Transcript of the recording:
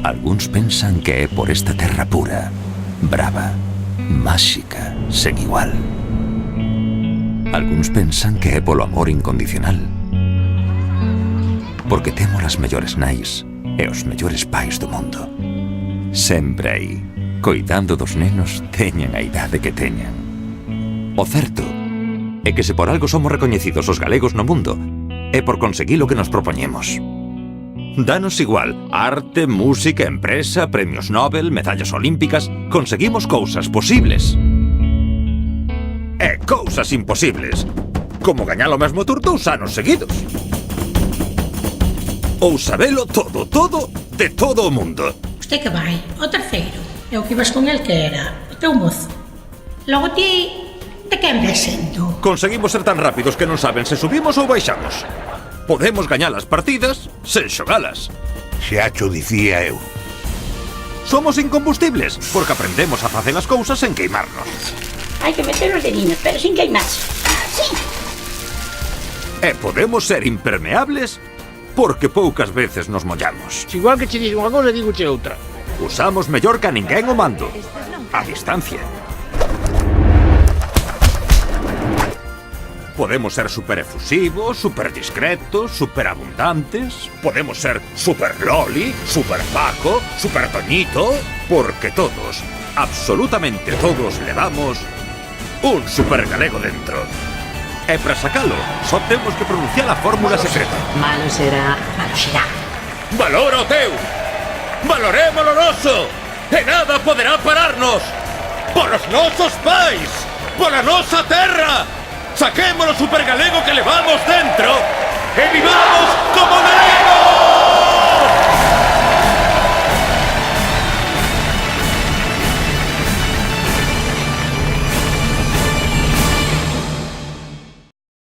Algúns pensan que é por esta terra pura, brava, máxica, sen igual. Algúns pensan que é polo amor incondicional, porque temos as mellores nais e os mellores pais do mundo. Sempre aí, coidando dos nenos, teñan a idade que teñan. O certo é que se por algo somos recoñecidos os galegos no mundo, é por conseguir o que nos propoñemos. Danos igual, arte, música, empresa, premios Nobel, medallas olímpicas, conseguimos cousas posibles. E cousas imposibles, como gañar o mesmo Tour 2 anos seguidos. Ou sabelo todo, de todo o mundo. Usted que vai? O terceiro. E o que ibas con el que era? O teu mozo. Logo ti, de quen ves sendo? Conseguimos ser tan rápidos que non saben se subimos ou baixamos. Podemos gañar as partidas sen xogalas. Xa cho dicía eu. Somos incombustibles, porque aprendemos a facer as cousas sen queimarnos. Hai que meter os dediños, pero sin queimarse. Sí. E podemos ser impermeables porque poucas veces nos mollamos. Si igual que che dixo unha cousa, digo che outra. Usamos mellor que a ninguén o mando. A distancia. Podemos ser superefusivos, superdiscretos, superabundantes. Podemos ser super Loli, super Paco, super Toñito. Porque todos, absolutamente todos, levamos un super galego dentro. E para sacalo, só temos que pronunciar a fórmula secreta. Malo será. Valora o teu! Valoremos o noso! E nada poderá pararnos! Polos nosos pais! Pola nosa terra! Saquemos o supergalego que levamos dentro! E vivamos como galegos!